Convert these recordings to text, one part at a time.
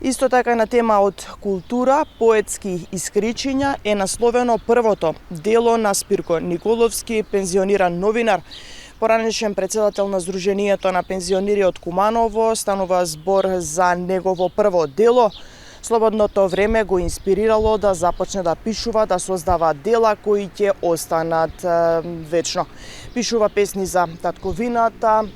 Исто така на тема од култура, поетски искричиња е насловено првото дело на Спирко Николовски, пензиониран новинар, поранешен претседател на Сдруженијето на пензионери од Куманово. Станува збор за негово прво дело. Слободното време го инспирирало да започне да пишува, да создава дела кои ќе останат вечно. Пишува песни за татковината,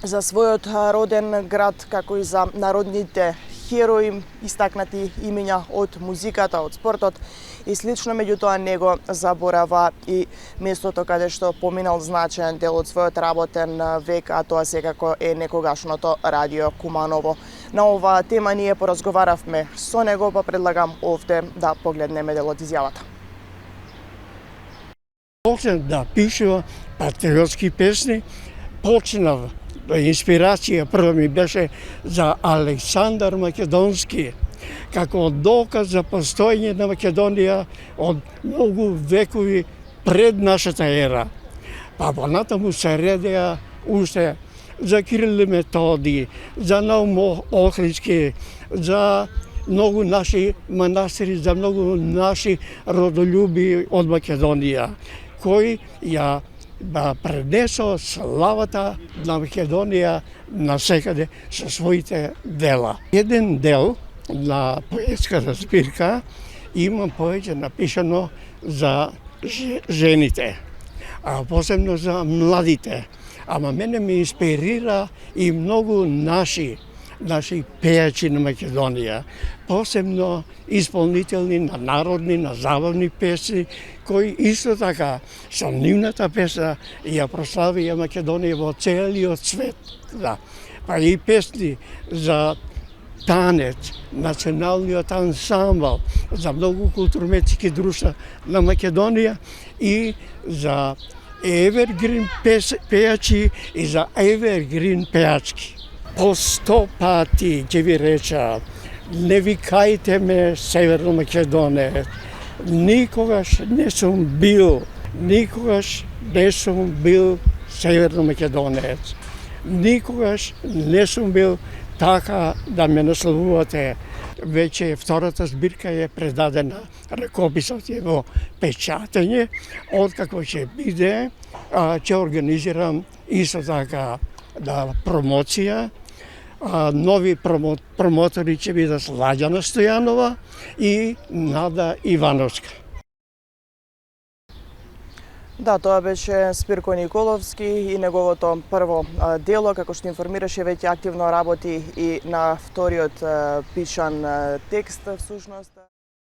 за својот роден град, како и за народните херои, истакнати имиња од музиката, од спортот и слично. Меѓутоа не го заборава и местото каде што поминал значаен дел од својот работен век, а тоа секако е некогашното радио Куманово. На оваа тема ние поразговаравме со него, па предлагам овде да погледнеме дел од изјавата. Почнав да пишува патриотски песни, почнав инспирација прво ми беше за Александар Македонски, како доказ за постоење на Македонија од многу векови пред нашата ера. Па понатаму се редеа уште за Кирил и Методи, за Наум Охридски, за многу наши манастири, за многу наши родолюби од Македонија, кои ја пренесо славата на Македонија насекаде со своите дела. Еден дел на поетската збирка има повеќе напишано за жените, а посебно за младите. Ама мене ме инспирира и многу наши пејачи на Македонија, посебно исполнителни на народни, на забавни песни, кои исто така со нивната песна ја прославија Македонија во целиот свет. Да. Па и песни за танец, националниот ансамбл, за многу културно-уметнички друштва на Македонија и за евергрин пејачи и за евергрин пејачки. По 100 пати ќе ви реча, не викајте ме Северно Македонија. Никогаш не сум бил Северно Македонец. Никогаш не сум бил така да ме насловувате. Веќе втората збирка е предадена, ракописот е во печатење. Откако ќе биде, ќе организирам исто така промоција. Нови промотори ќе бидат Лаѓана Стојанова и Нада Ивановска. Да, тоа беше Спирко Николовски и неговото прво дело, како што информираше, веќе активно работи и на вториот пишан текст всушност.